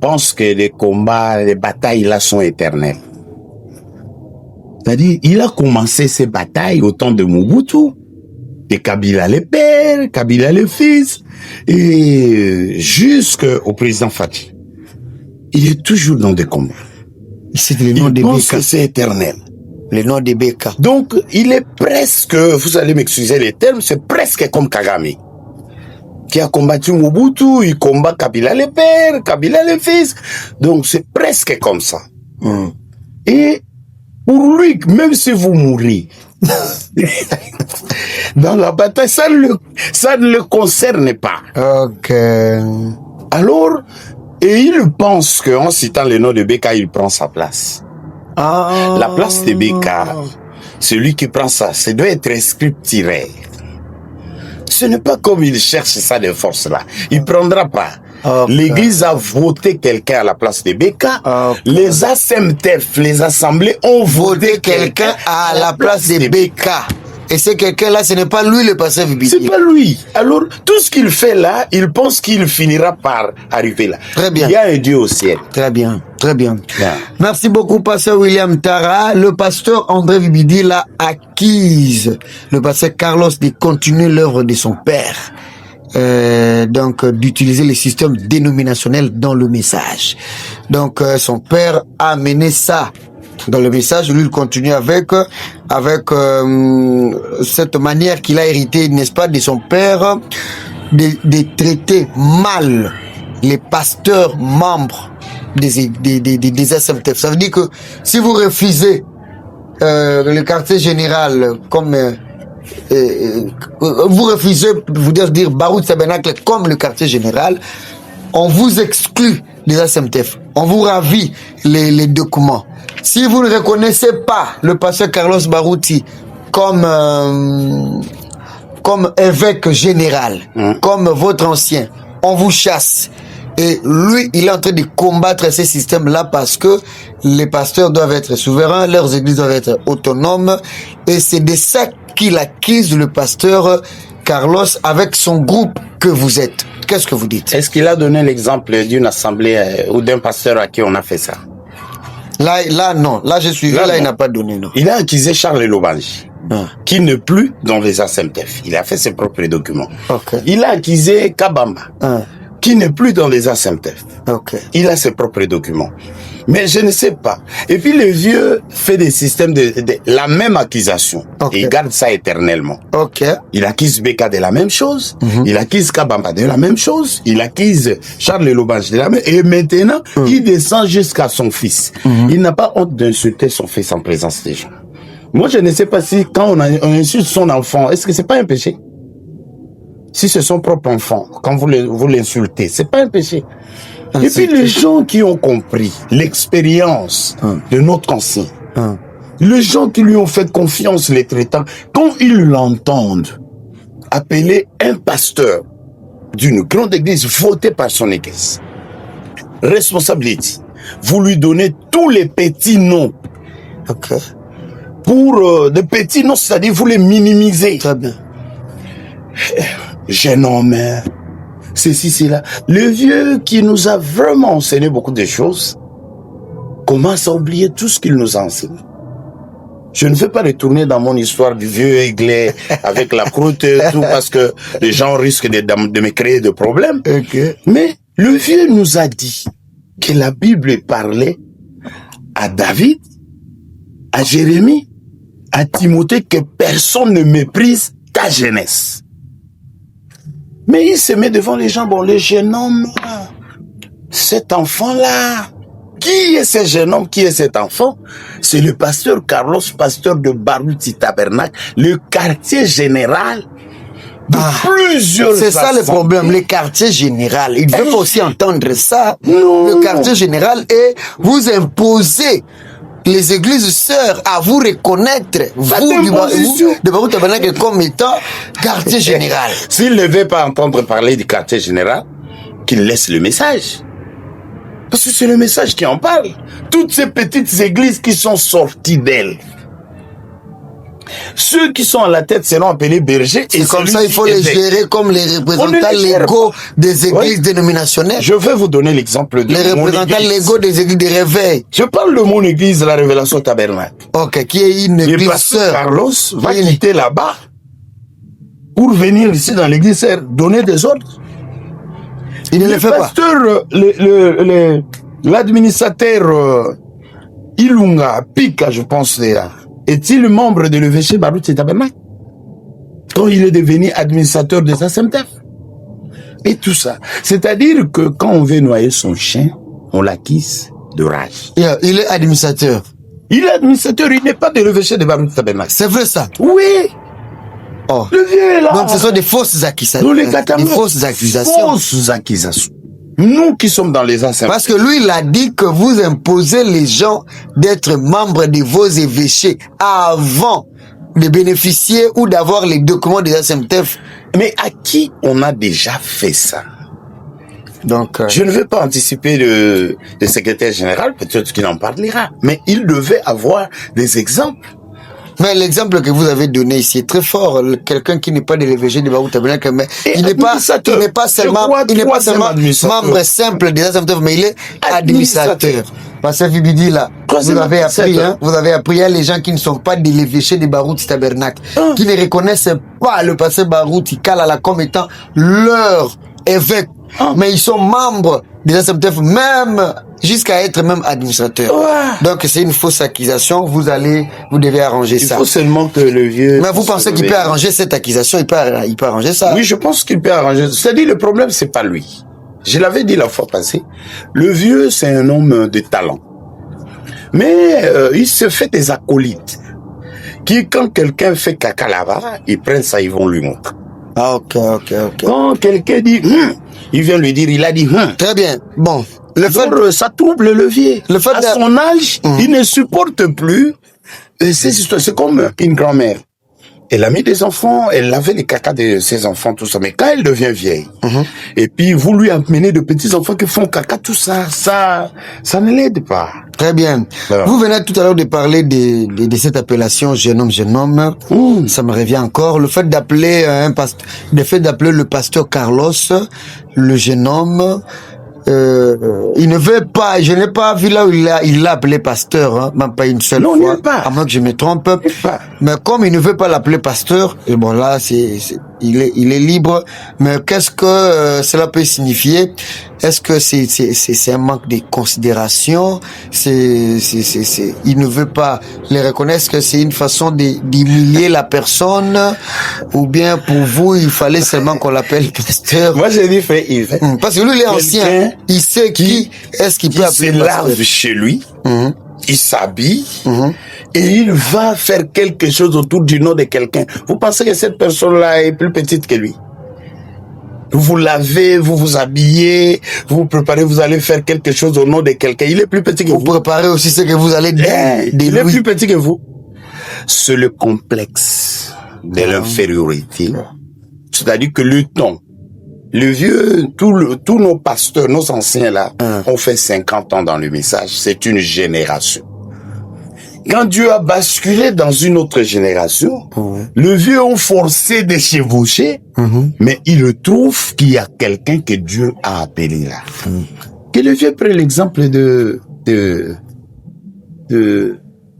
Speaker 2: pense que les combats, les batailles là sont éternelles. C'est-à-dire, il a commencé ces batailles au temps de Mobutu, de Kabila le père, Kabila le fils, et jusqu'au président Fati. Il est toujours dans des combats.
Speaker 1: C'est le nom
Speaker 2: il pense que c'est éternel.
Speaker 1: Le nom de Beka.
Speaker 2: Donc, il est presque, vous allez m'excuser les termes, c'est presque comme Kagame, qui a combattu Mobutu, il combat Kabila le père, Kabila le fils. Donc, c'est presque comme ça. Et pour lui, même si vous mourrez, dans la bataille, ça ne le concerne pas.
Speaker 1: Ok.
Speaker 2: Alors, et il pense qu'en citant le nom de Beka, il prend sa place. La place de Beka, celui qui prend ça, ça doit être scripturaire. Ce n'est pas comme il cherche ça de force là. Il prendra pas. Okay. L'église a voté quelqu'un à la place de Beka. Okay. Les ASMTF, les assemblées ont voté quelqu'un à la place de Beka.
Speaker 1: Et ce quelqu'un-là, ce n'est pas lui le pasteur Vibidi.
Speaker 2: C'est pas lui. Alors, tout ce qu'il fait là, il pense qu'il finira par arriver là.
Speaker 1: Très bien.
Speaker 2: Il y a un Dieu au ciel.
Speaker 1: Très bien, très bien.
Speaker 2: Bien.
Speaker 1: Merci beaucoup, pasteur William Tara. Le pasteur André Vibidi l'a acquise. Le pasteur Carlos de continuer l'œuvre de son père. Donc, d'utiliser les systèmes dénominationnels dans le message. Donc, son père a amené ça dans le message, lui il continue avec cette manière qu'il a hérité, n'est-ce pas, de son père, de traiter mal les pasteurs membres des ASMTF. Ça veut dire que si vous refusez le quartier général comme vous refusez, vous devez dire Baroud Tabernacle comme le quartier général, on vous exclut des ASMTF, on vous ravit les documents. Si vous ne reconnaissez pas le pasteur Carlos Barouti comme évêque général, comme votre ancien, on vous chasse. Et lui, il est en train de combattre ces systèmes-là parce que les pasteurs doivent être souverains, leurs églises doivent être autonomes. Et c'est de ça qu'il accuse le pasteur Carlos avec son groupe que vous êtes. Qu'est-ce que vous dites?
Speaker 2: Est-ce qu'il a donné l'exemple d'une assemblée ou d'un pasteur à qui on a fait ça?
Speaker 1: Là, non. Là, je suis là, il n'a pas donné, non.
Speaker 2: Il a accusé Charles Lobanji, qui n'est plus dans les ASMTF. Il a fait ses propres documents.
Speaker 1: Okay.
Speaker 2: Il a accusé Kabamba, qui n'est plus dans les ASMTF.
Speaker 1: Okay.
Speaker 2: Il a ses propres documents. Mais je ne sais pas. Et puis le vieux fait des systèmes de la même accusation. Okay. Et il garde ça éternellement.
Speaker 1: Okay.
Speaker 2: Il accuse Beka de la même chose. Il accuse Kabamba de la même chose. Il accuse Charles Lobanji de la même. Et maintenant, il descend jusqu'à son fils. Il n'a pas honte d'insulter son fils en présence des gens. Moi, je ne sais pas si quand on insulte son enfant, est-ce que c'est pas un péché? Si c'est son propre enfant, quand vous l'insultez, c'est pas un péché. Et puis les gens qui ont compris l'expérience de notre ancien, les gens qui lui ont fait confiance, les traitants, quand ils l'entendent appeler un pasteur d'une grande église votée par son église, responsabilité, vous lui donnez tous les petits noms.
Speaker 1: Okay.
Speaker 2: Pour des petits noms, c'est-à-dire vous les minimisez.
Speaker 1: Très bien.
Speaker 2: Jeune homme, ceci, cela. Le vieux qui nous a vraiment enseigné beaucoup de choses commence à oublier tout ce qu'il nous a enseigné. Je ne vais pas retourner dans mon histoire du vieux aiglé avec la croûte et tout parce que les gens risquent de me créer des problèmes.
Speaker 1: Okay.
Speaker 2: Mais le vieux nous a dit que la Bible parlait à David, à Jérémie, à Timothée, que personne ne méprise ta jeunesse. Mais il se met devant les gens, bon, le jeune homme, cet enfant-là, qui est ce jeune homme, qui est cet enfant? C'est le pasteur Carlos, pasteur de Barouti Tabernacle, le quartier général de plusieurs
Speaker 1: c'est ça le problème, le quartier général. Il veut aussi entendre ça.
Speaker 2: Non.
Speaker 1: Le quartier général et vous imposer les églises sœurs à vous reconnaître, vous, de Barouti Tabernacle comme étant quartier général.
Speaker 2: S'il ne veut pas entendre parler du quartier général, qu'il laisse le message. Parce que c'est le message qui en parle. Toutes ces petites églises qui sont sorties d'elles. Ceux qui sont à la tête seront appelés bergers.
Speaker 1: Et comme ça, il faut les gérer comme les représentants légaux des églises dénominationnelles.
Speaker 2: Je vais vous donner l'exemple de
Speaker 1: les représentants légaux des églises de réveil.
Speaker 2: Je parle de mon église, la Révélation Tabernacle.
Speaker 1: Ok, qui est une église sœur.
Speaker 2: Carlos va quitter là-bas pour venir ici dans l'église donner des ordres.
Speaker 1: Il ne le fait pas.
Speaker 2: L'administrateur Ilunga Pika, je pense, est-il membre de l'évêché Baruch Tabernacle quand il est devenu administrateur des ASEMTEF? Et tout ça. C'est-à-dire que quand on veut noyer son chien, on l'acquise de rage.
Speaker 1: Il est administrateur.
Speaker 2: Il est administrateur, il n'est pas de l'évêché de Baruch Tabernacle.
Speaker 1: C'est vrai ça?
Speaker 2: Oui.
Speaker 1: Oh.
Speaker 2: Le vieux est là.
Speaker 1: Donc ce sont des fausses accusations.
Speaker 2: Des
Speaker 1: fausses accusations.
Speaker 2: Fausses accusations. Nous qui sommes dans les ASEMTEF.
Speaker 1: Parce que lui, il a dit que vous imposez les gens d'être membres de vos évêchés avant de bénéficier ou d'avoir les documents des ASEMTEF.
Speaker 2: Mais à qui on a déjà fait ça?
Speaker 1: Donc,
Speaker 2: je ne veux pas anticiper le secrétaire général, peut-être qu'il en parlera, mais il devait avoir des exemples.
Speaker 1: Mais l'exemple que vous avez donné ici est très fort. Quelqu'un qui n'est pas de l'évêché de Baruch Tabernacle, mais il n'est pas seulement membre simple des ASEMTEF, mais il est administrateur. Pasteur Vibidi, là, vous avez appris, il y a les gens qui ne sont pas de l'évêché de Baruch Tabernacle, qui ne reconnaissent pas le pasteur Baruch Ikalala comme étant leur évêque. Mais ils sont membres des ASEMTEF, même jusqu'à être même administrateur. Donc c'est une fausse accusation. Vous devez arranger ça.
Speaker 2: Il faut seulement que le vieux.
Speaker 1: Mais vous pensez qu'il peut arranger cette accusation? Il peut arranger ça?
Speaker 2: Oui, je pense qu'il peut arranger. C'est-à-dire le problème, c'est pas lui. Je l'avais dit la fois passée. Le vieux, c'est un homme de talent, mais il se fait des acolytes qui, quand quelqu'un fait caca là-bas, ils prennent ça, ils vont lui montrer.
Speaker 1: Ah, ok.
Speaker 2: Quand quelqu'un dit, il vient lui dire, il a dit,
Speaker 1: Très bien. Bon.
Speaker 2: Ça trouble le vieux. À son âge, il ne supporte plus ces histoires. C'est comme une grand-mère. Elle a mis des enfants, elle lavait les caca de ses enfants, tout ça. Mais quand elle devient vieille, et puis vous lui amenez de petits enfants qui font caca, tout ça, ça ne l'aide pas.
Speaker 1: Très bien. Alors, vous venez tout à l'heure de parler de cette appellation jeune homme. Ça me revient encore. Le fait d'appeler le pasteur Carlos, le jeune homme, il ne veut pas, je n'ai pas vu là où il l'a appelé pasteur, même pas une seule fois. À moins que je me trompe. Mais comme il ne veut pas l'appeler pasteur, et bon là, il est libre. Mais qu'est-ce que cela peut signifier? Est-ce que c'est un manque de considération? Il ne veut pas les reconnaître, que c'est une façon d'humilier la personne? Ou bien pour vous, il fallait seulement qu'on l'appelle pasteur?
Speaker 2: Moi, j'ai dit frère Yves.
Speaker 1: Parce que lui, il est ancien. Il sait qui est-ce qu'il peut appeler pasteur.
Speaker 2: Il se lave chez lui. Il s'habille. Et il va faire quelque chose autour du nom de quelqu'un. Vous pensez que cette personne-là est plus petite que lui? Vous vous lavez, vous vous habillez, vous vous préparez, vous allez faire quelque chose au nom de quelqu'un. Il est plus petit que vous. Vous
Speaker 1: préparez aussi ce que vous allez dire.
Speaker 2: Il est plus petit que vous. C'est le complexe de l'infériorité. C'est-à-dire que le temps, le vieux, tous nos pasteurs, nos anciens là, ont fait 50 ans dans le message. C'est une génération. Quand Dieu a basculé dans une autre génération, le vieux ont forcé de chevaucher, mais il trouve qu'il y a quelqu'un que Dieu a appelé là. Que le vieux prenne l'exemple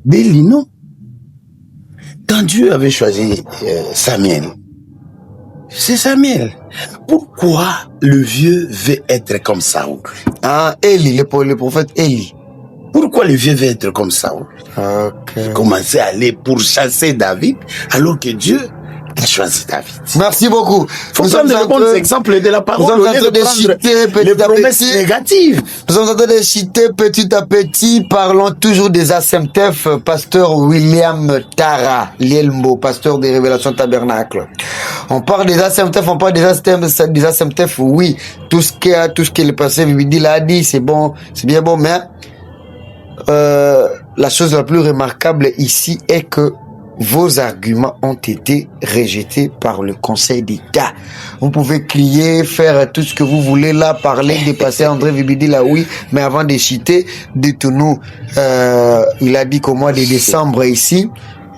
Speaker 2: d'Élie, non? Quand Dieu avait choisi Samuel, c'est Samuel. Pourquoi le vieux veut être comme Saoul?
Speaker 1: Élie, le prophète Élie.
Speaker 2: Pourquoi le vieux veut être comme Saoul? Commencer à aller pour chasser David, alors que Dieu a choisi David.
Speaker 1: Merci beaucoup.
Speaker 2: Faut prendre de bons exemples de la parole.
Speaker 1: Nous sommes en train de citer
Speaker 2: les promesses négatives.
Speaker 1: Nous sommes en train de citer petit à petit. Parlons toujours des ASEMTEF. Pasteur William Tara Lielmo, pasteur des Révélations Tabernacle. On parle des ASEMTEF, des ASEMTEF, oui. Tout ce que le pasteur Vibidi l'a dit, c'est bon, c'est bien bon, mais la chose la plus remarquable ici est que vos arguments ont été rejetés par le Conseil d'État. Vous pouvez crier, faire tout ce que vous voulez là, parler, dépasser André Vibidi là, oui, mais avant de citer, dites-nous, il a dit qu'au mois de décembre ici,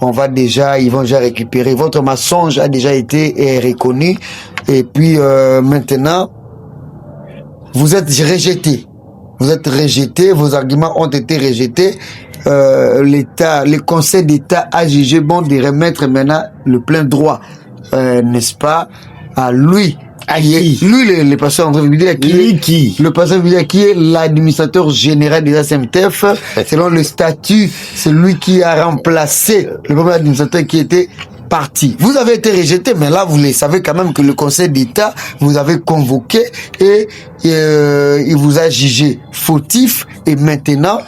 Speaker 1: ils vont déjà récupérer. Votre mensonge a déjà été reconnu, et puis maintenant, vous êtes rejetés. Vous êtes rejetés, vos arguments ont été rejetés. Le Conseil d'État a jugé bon de remettre maintenant le plein droit, n'est-ce pas, à lui Lui, le pasteur André Vibidila, le pasteur Vibidila qui est l'administrateur général des ASMTF, selon le statut, c'est lui qui a remplacé le premier administrateur qui était parti. Vous avez été rejeté, mais là, vous le savez quand même que le Conseil d'État vous avait convoqué et il vous a jugé fautif. Et maintenant,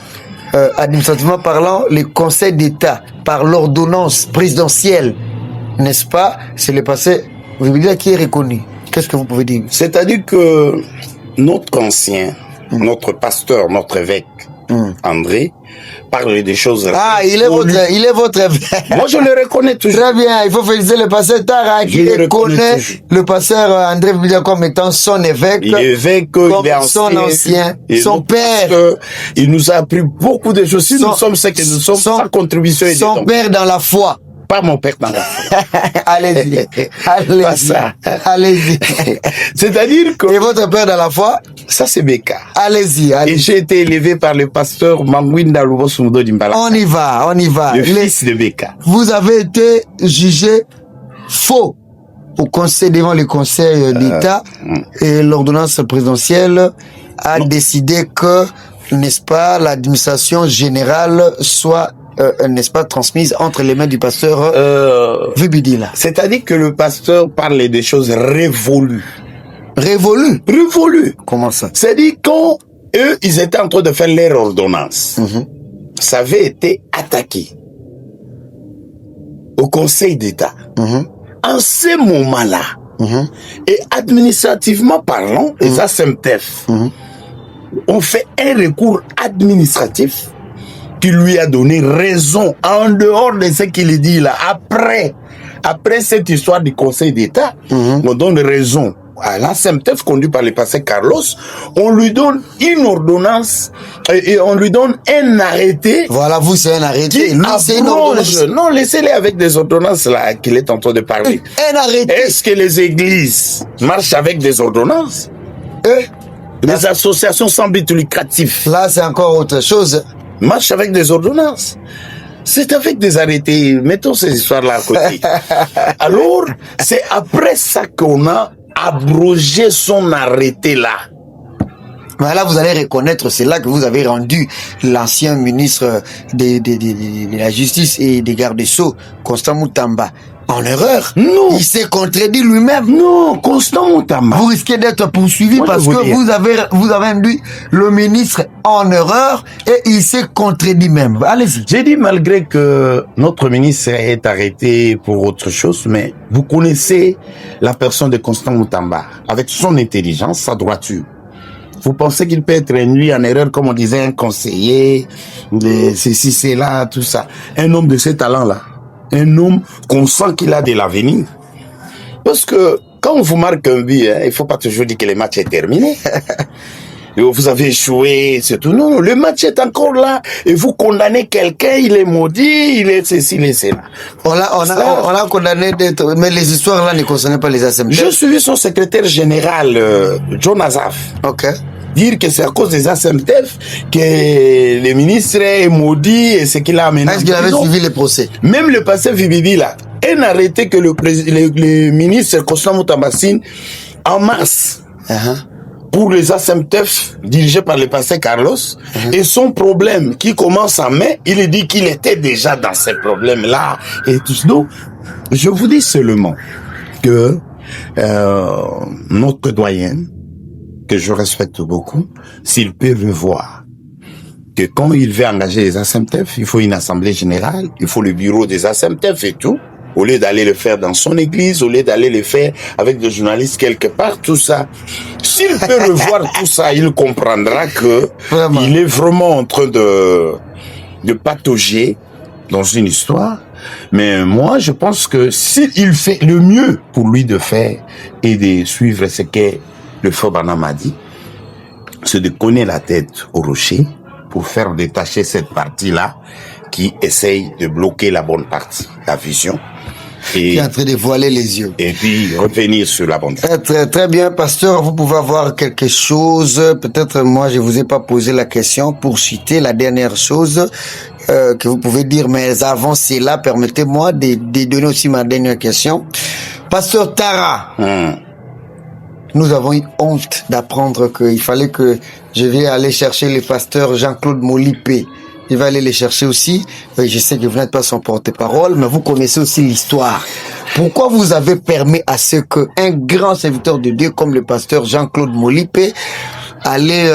Speaker 1: administrativement parlant, le Conseil d'État, par l'ordonnance présidentielle, n'est-ce pas, c'est le pasteur Vibidila qui est reconnu. Qu'est-ce que vous pouvez dire?
Speaker 2: C'est-à-dire que notre ancien, notre pasteur, notre évêque, André, parle des choses...
Speaker 1: Ah, il est votre évêque.
Speaker 2: Moi, je le reconnais toujours.
Speaker 1: Très bien, il faut féliciter le pasteur Tara qui connaît le pasteur André Vibidila comme étant son évêque.
Speaker 2: Il est évêque, il est
Speaker 1: son ancien, son père.
Speaker 2: Il nous a appris beaucoup de choses. Si nous sommes ce que nous sommes, sa contribution est
Speaker 1: son père dans la foi.
Speaker 2: Pas mon père dans la foi.
Speaker 1: Allez-y. Allez-y.
Speaker 2: C'est-à-dire que...
Speaker 1: Et votre père dans la foi?
Speaker 2: Ça, c'est Beka.
Speaker 1: Allez-y.
Speaker 2: Et j'ai été élevé par le pasteur Mangwinda Lubosumudo Dimbala.
Speaker 1: On y va.
Speaker 2: Le fils de Beka.
Speaker 1: Vous avez été jugé faux au conseil, devant le Conseil d'État, et l'ordonnance présidentielle a décidé que, n'est-ce pas, l'administration générale soit n'est-ce pas, transmise entre les mains du pasteur Vibidila.
Speaker 2: C'est-à-dire que le pasteur parlait des choses révolues.
Speaker 1: Révolues? Comment ça?
Speaker 2: C'est-à-dire quand eux, ils étaient en train de faire leur ordonnance, ça avait été attaqué au Conseil d'État. En ce moment-là, et administrativement parlant, les ASMTF ont fait un recours administratif qui lui a donné raison en dehors de ce qu'il dit là. Après cette histoire du Conseil d'État, on donne raison à l'ASMTF conduit par le pasteur Carlos. On lui donne une ordonnance et on lui donne un arrêté.
Speaker 1: Voilà, vous c'est un arrêté. Lui c'est une ordonnance.
Speaker 2: Non, laissez-les avec des ordonnances là qu'il est en train de parler.
Speaker 1: Un arrêté.
Speaker 2: Est-ce que les églises marchent avec des ordonnances? Les associations sans but lucratif.
Speaker 1: Là c'est encore autre chose.
Speaker 2: Marche avec des ordonnances. C'est avec des arrêtés. Mettons ces histoires-là à côté. Alors, c'est après ça qu'on a abrogé son arrêté-là.
Speaker 1: Mais là, vous allez reconnaître, c'est là que vous avez rendu l'ancien ministre de la Justice et des Gardes-Sceaux, Constant Moutamba, en erreur.
Speaker 2: Non.
Speaker 1: Il s'est contredit lui-même.
Speaker 2: Non, Constant Moutamba.
Speaker 1: Vous risquez d'être poursuivi parce que vous avez induit le ministre en erreur et il s'est contredit même. Allez-y.
Speaker 2: J'ai dit malgré que notre ministre est arrêté pour autre chose, mais vous connaissez la personne de Constant Moutamba avec son intelligence, sa droiture. Vous pensez qu'il peut être induit en erreur, comme on disait, un conseiller, ceci, cela, tout ça. Un homme de ce talent-là. Un homme qu'on sent qu'il a de l'avenir. Parce que quand on vous marque un but, il faut pas toujours dire que le match est terminé. Vous avez échoué, c'est tout. Non, le match est encore là. Et vous condamnez quelqu'un, il est maudit, il est ceci, il est cela.
Speaker 1: On a condamné d'être... Mais les histoires là ne concernaient pas les ASMTF.
Speaker 2: Je suis son secrétaire général, John Azaf.
Speaker 1: Ok.
Speaker 2: Dire que c'est à cause des ASMTF que le ministre est maudit et ce qu'il a amené.
Speaker 1: Est-ce qu'il avait suivi les procès?
Speaker 2: Même le pasteur Vibidila, un arrêté que le ministre Constant Moutamba signe en mars pour les ASMTF dirigés par le pasteur Carlos. Et son problème qui commence en mai, il dit qu'il était déjà dans ces problèmes-là. Et tout ça. Donc, je vous dis seulement que notre doyen, que je respecte beaucoup, s'il peut revoir que quand il veut engager les ASMTF, il faut une assemblée générale, il faut le bureau des ASMTF et tout, au lieu d'aller le faire dans son église, au lieu d'aller le faire avec des journalistes quelque part, tout ça. S'il peut revoir tout ça, il comprendra que il est vraiment en train de patauger dans une histoire. Mais moi, je pense que s'il fait le mieux pour lui de faire et de suivre ce que le frère Branham a dit, c'est de cogner la tête au rocher pour faire détacher cette partie-là qui essaye de bloquer la bonne partie, la vision.
Speaker 1: Et qui est en train de voiler les yeux.
Speaker 2: Et puis revenir sur la bonne partie.
Speaker 1: Très, très bien, pasteur, vous pouvez avoir quelque chose. Peut-être moi, je vous ai pas posé la question pour citer la dernière chose que vous pouvez dire, mais avant cela, permettez-moi de donner aussi ma dernière question. Pasteur Tara, nous avons eu honte d'apprendre qu'il fallait que je vais aller chercher le pasteur Jean-Claude Molipé. Il va aller les chercher aussi. Je sais que vous n'êtes pas son porte-parole, mais vous connaissez aussi l'histoire. Pourquoi vous avez permis à ce qu'un grand serviteur de Dieu comme le pasteur Jean-Claude Molipé allait,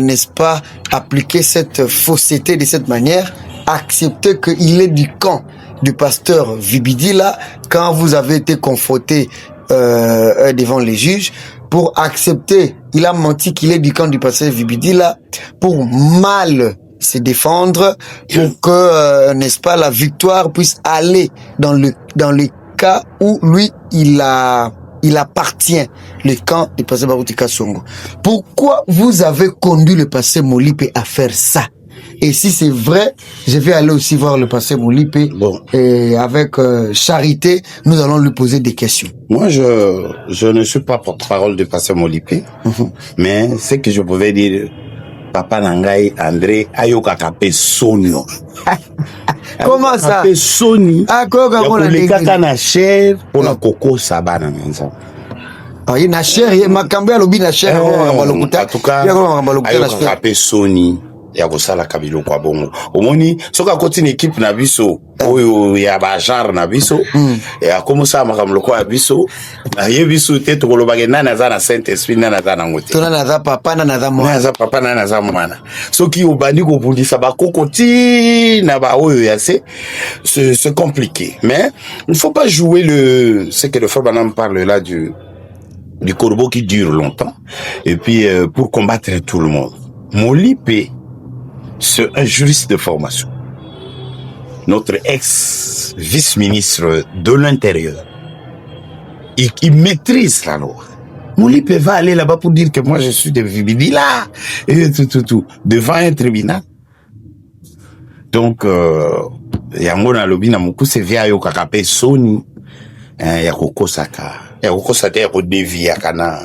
Speaker 1: n'est-ce pas, appliquer cette fausseté de cette manière, accepter qu'il est du camp du pasteur Vibidila quand vous avez été confronté devant les juges, pour accepter, il a menti qu'il est du camp du pasteur Vibidila pour mal se défendre, pour que, n'est-ce pas, la victoire puisse aller dans le cas où lui, il appartient, le camp du pasteur Barutika Songo. Pourquoi vous avez conduit le pasteur Molipé à faire ça? Et si c'est vrai, je vais aller aussi voir le pasteur Molipé.
Speaker 2: Bon.
Speaker 1: Et avec charité, nous allons lui poser des questions.
Speaker 2: Moi, je ne suis pas porte-parole du pasteur Molipé, mais ce que je pouvais dire, Papa Nangai André Ayoka Kapé Sonio.
Speaker 1: Comment ça?
Speaker 2: Kapé Soni.
Speaker 1: Ah, quoi,
Speaker 2: les kaka na cher pour la coco sabana menza.
Speaker 1: Ah, il na cher, il m'a cambié à l'obi na cher.
Speaker 2: En tout cas, Ayoka Kapé Soni. Ya kosala kabilo kwa bongo omoni soka koti ni équipe na biso oyo ya ba genre na biso ya komusa makamloko ya biso na ye biso te to kolobage nana za na Saint Esprit nana za na ngote
Speaker 1: to nana za papa nana za mwana
Speaker 2: nana za papa nana za mwana soki obandi ko bundisa ba kokoti na ba oyo ya c'est compliqué, mais il faut pas jouer ce que le frère Banam parle là du corbeau qui dure longtemps et puis pour combattre tout le monde. Molipé, c'est un juriste de formation. Notre ex-vice-ministre de l'Intérieur. Il maîtrise la loi. Molipé va aller là-bas pour dire que moi je suis de Vibidila et tout, devant un tribunal. Donc, yango na lobi na muku se via yo kakape Soni, ya kokosaka. Ya kokosaka ya kodevia kana.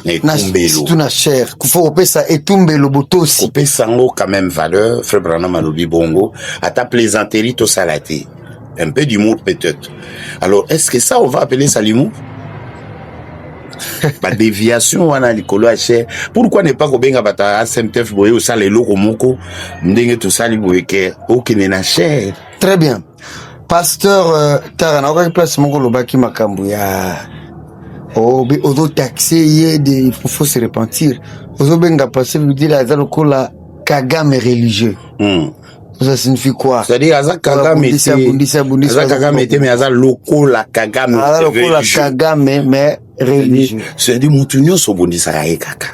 Speaker 1: C'est une chair. Il faut ça et tomber le boto aussi.
Speaker 2: Couper sango quand même valeur. Frère Branham alobi bongo. À ta plaisanterie to salaté. Un peu d'humour peut-être. Alors est-ce que ça on va appeler ça l'humour? La déviation wana likolo a cher. Pourquoi ne pas kobenga bata SMTF boye ou ça les loko moko ndenge to sali boyeke okene na cher.
Speaker 1: Très bien. Pasteur Tarana oka place moko lobaki makambu ya ozo taxé il faut se repentir. Ozo benga passer vous dire la lokola Kagame religieux. Ça signifie quoi?
Speaker 2: C'est-à-dire Aza Kagame Aza Kagame mais Aza lokola Kagame
Speaker 1: Kagame mais religieux.
Speaker 2: C'est-à-dire mutunyo so bondisa ya kaka.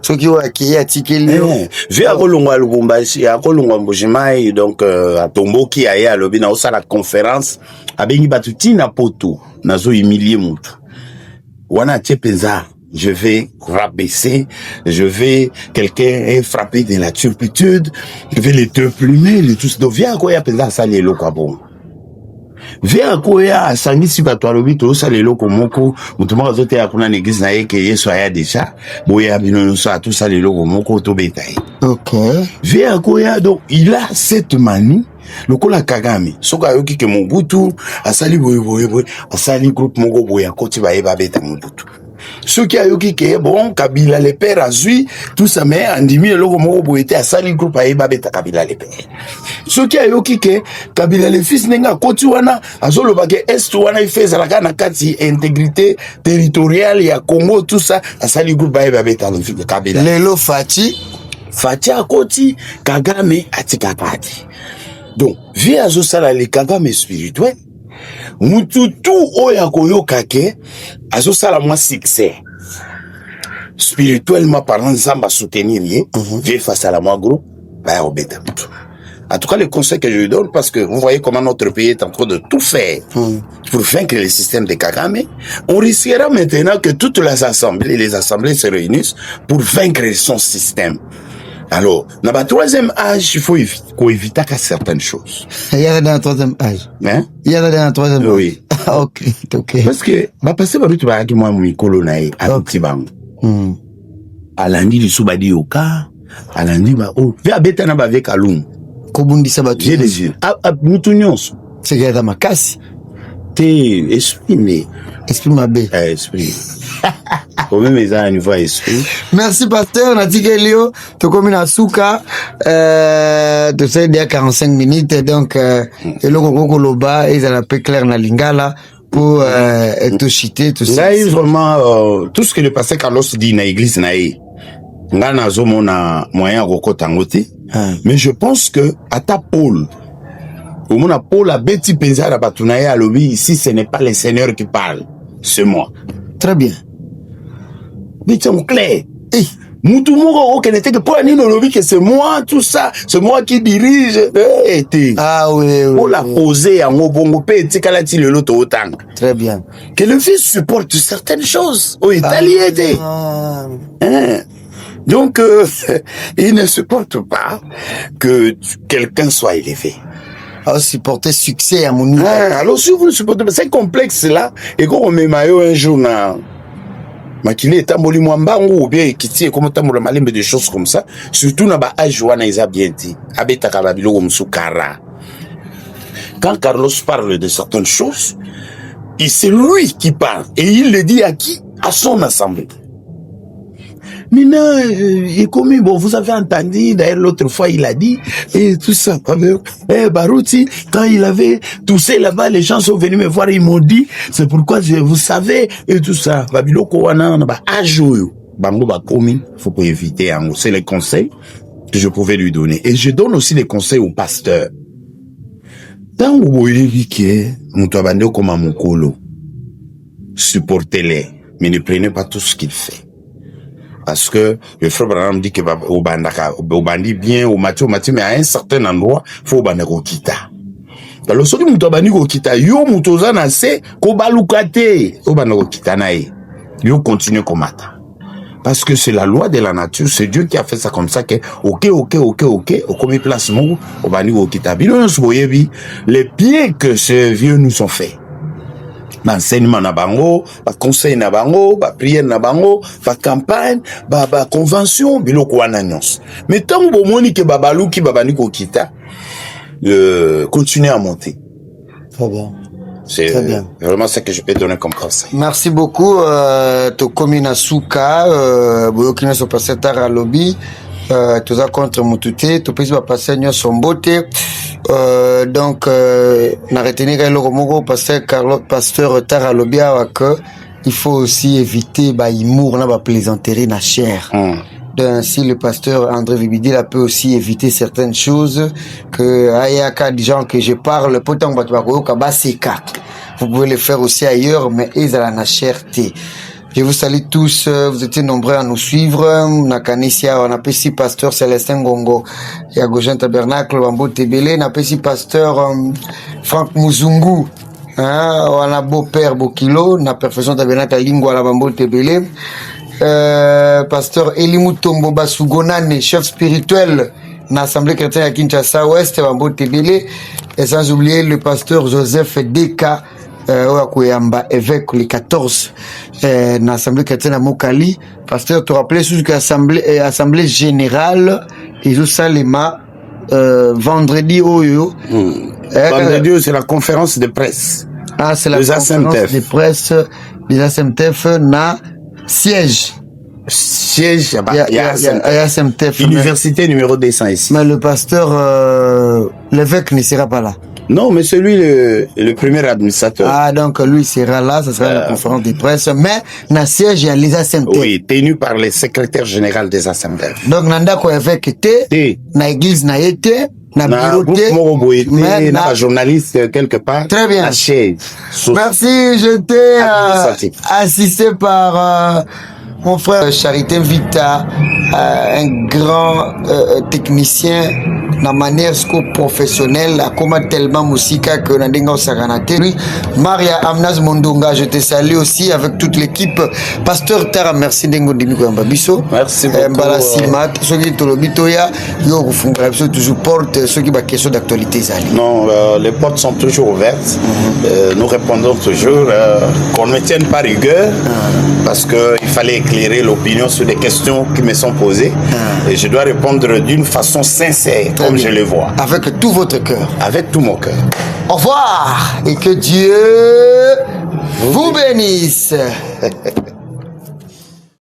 Speaker 1: Soki wa kiya tikeli
Speaker 2: via kolongwa Lubumbashi ya kolongwa Mbujimai donc atomboki aya lobi na osala conférence abengi batuti na poto nazo humilier mutu. Wana tchepenza, je vais rabaisser, quelqu'un est frappé de la turpitude, je vais les déplumer, les tous. Donc, viens à quoi y a penza ça les locaux bon. Viens à quoi y a sangi si bato alobi to ça les locaux moko, mutuma zote ya kuna l'église na yeke yeso aya déjà, boya bino so à tout ça les locaux moko to betaye.
Speaker 1: OK.
Speaker 2: Viens à quoi y a donc il a cette manie. Lokola Kagame soka yoki ke Mobutu asali boye asali groupe moko boya koti ba eba beta Mobutu soki ayoki ke bon Kabila le père azui tout ça mais andimi loko moko boye te asali groupe ba eba beta Kabila le père soki ayoki ke Kabila le fils nenga koti wana azoloba ke est wana ifeza la kana kati intégrité territoriale ya Congo tout ça asali groupe ba eba beta Kabila
Speaker 1: lelo Fati
Speaker 2: akoti Kagame atika kati. Donc, via azosala le Kagame spirituel, mututu oya koyoka ke azosala moi succès. Spirituellement parlant, Zamba soutenir yé, via face à la moi groupe, bah obéta. En tout cas, le conseil que je lui donne, parce que vous voyez comment notre pays est en train de tout faire pour vaincre le système de Kagame, on risquera maintenant que toutes les assemblées se réunissent pour vaincre son système. Alors, dans le troisième âge, il faut éviter certaines choses.
Speaker 1: Il y a dans le troisième âge.
Speaker 2: Hein?
Speaker 1: Il y a dans le troisième âge.
Speaker 2: Oui.
Speaker 1: OK.
Speaker 2: Parce que, passer par tout le monde, mikolo nae, alutibango. Alandi li subadi yoka, alandi ba, via beta na ba veka lung.
Speaker 1: Kobundi sabatu.
Speaker 2: J'ai des yeux. Mutunyonso.
Speaker 1: C'est gada makasi.
Speaker 2: T'es esprit, mais...
Speaker 1: Esprit mabé.
Speaker 2: Esprit. Au même ils ont un niveau esprit.
Speaker 1: Merci, pasteur. On a dit que Léo, tu comme une souka, tu sais, il y a 45 minutes, donc, et le Koko Loba, ils ont un peu clair na lingala, pour, te chiter, tout ça.
Speaker 2: Là, vraiment, tout ce que le pasteur Carlos dit dans l'église, nga na zomo na moyen roko tangote. Mais je pense que, à ta Paul, au moment Paul a bêti pensé à la batunaye à l'obé, ici, ce n'est pas le Seigneur qui parle, c'est moi.
Speaker 1: Très bien.
Speaker 2: Mais c'est clair. Moutou moko n'était que pour nino lobby que c'est moi tout ça, c'est moi qui dirige.
Speaker 1: Ah oui, oui.
Speaker 2: Pour la poser en obongo petit kalati le loto autant.
Speaker 1: Très bien.
Speaker 2: Que le fils supporte certaines choses. Au Italie était. Donc il ne supporte pas que quelqu'un soit élevé.
Speaker 1: Alors supporter succès à mon niveau.
Speaker 2: Alors si vous ne supportez pas, c'est complexe là. Et quand on met maillot un jour Makile tamboli mwambangu ou bien kiti comme tambola malembe des choses comme ça, surtout na ba âge wana isa bien dit abeta ka babilo msukara. Quand Carlos parle de certaines choses, et c'est lui qui parle et il le dit à qui? À son assemblée. Maintenant, et comme bon, vous avez entendu, d'ailleurs l'autre fois il a dit, et tout ça, Barouti, quand il avait toussé là-bas, les gens sont venus me voir, ils m'ont dit, c'est pourquoi vous savez, et tout ça, Babiloko wana, ajoyo, bango ba komi, faut pas éviter, c'est les conseils que je pouvais lui donner. Et je donne aussi des conseils aux pasteurs. Dans vous voyez que, moutabande comme un mokolo, supportez-les, mais ne prenez pas tout ce qu'il fait. Parce que le frère Branham dit que au bandi bien, au Mathieu, mais à un certain endroit, faut banako kita. Alors, ce qui m'a banako kita, yo mutoza na se, ko balukate, au banako kita nae. Yo continue comme ça. Parce que c'est la loi de la nature, c'est Dieu qui a fait ça comme ça que, ok, au commis placement, au banako kita. Les pieds que ces vieux nous ont fait. Enseignement na bango, ba conseil na bango, ba prière na bango, ba campagne, ba convention, biloko wana nyonso. Mais tant bo moni ke babaluki babani ko kita, continuer à monter.
Speaker 1: Très bien.
Speaker 2: C'est vraiment ce que je peux donner comme conseil.
Speaker 1: Merci beaucoup, to komina suka, boyokina so passer tard à lobby. Tout ça contre Moutouté, tout pays va passer à son beauté. Donc, n'a retenu qu'à l'Oromogo, pasteur Taralobia, que il faut aussi éviter, humour, na plaisanterie, na chair. Ainsi, le pasteur André Vibidi peut aussi éviter certaines choses que, ayaka, des gens que je parle, pourtant, vous pouvez le faire aussi ailleurs, mais ils ont la chair. Je vous salue tous, vous étiez nombreux à nous suivre. Nakanissia, on appelle ici pasteur Célestin Gongo, et à Gauchen Tabernacle, Bambo Tebele, on appelle ici pasteur Franck Muzungu, on a beau-père Bokilo, on a perfection Tabernacle à Lingua, la Bambo Tebele, pasteur Elimu Tombo Basugonane, chef spirituel, dans l'Assemblée chrétienne à Kinshasa Ouest, Bambo Tebele, et sans oublier le pasteur Joseph Deka, évêque les 14 dans l'Assemblée chrétienne à Mokali. Pasteur, tu rappelles sur l'Assemblée générale et Salema vendredi vendredi
Speaker 2: c'est la conférence de presse.
Speaker 1: Ah, c'est la conférence de presse des ASMTF na siège.
Speaker 2: Siège,
Speaker 1: il y a ASMTF.
Speaker 2: Université numéro 200 ici.
Speaker 1: Mais le pasteur, l'évêque ne sera pas là.
Speaker 2: Non, mais c'est lui le premier administrateur.
Speaker 1: Ah, donc lui sera là, ça sera la conférence de presse. Mais, na siège, il y a les ASMTF.
Speaker 2: Oui, tenu par le secrétaire général des ASMTF.
Speaker 1: Donc, nanda ko évêque té, na église na été, na bureau té,
Speaker 2: mais na journaliste quelque part.
Speaker 1: Très bien. Merci, j'étais assisté par mon frère Charité Vita, un grand technicien na manière professionnelle, à comment tellement musique que na denga saganate. Maria Amnaz Mondonga, je te salue aussi avec toute l'équipe. Pasteur Tara, merci dengo dimiko mbabiso.
Speaker 2: Merci beaucoup.
Speaker 1: Mbala simat, ceux qui tolobito ya, yo kufunga biso toujours porte ceux qui ba question d'actualité zali.
Speaker 2: Non, les portes sont toujours ouvertes. Nous répondons toujours qu'on ne tienne pas rigueur parce que il fallait éclairer l'opinion sur des questions qui me sont posées. Et je dois répondre d'une façon sincère, comme je le vois.
Speaker 1: Avec tout votre cœur.
Speaker 2: Avec tout mon cœur.
Speaker 1: Au revoir et que Dieu vous bénisse.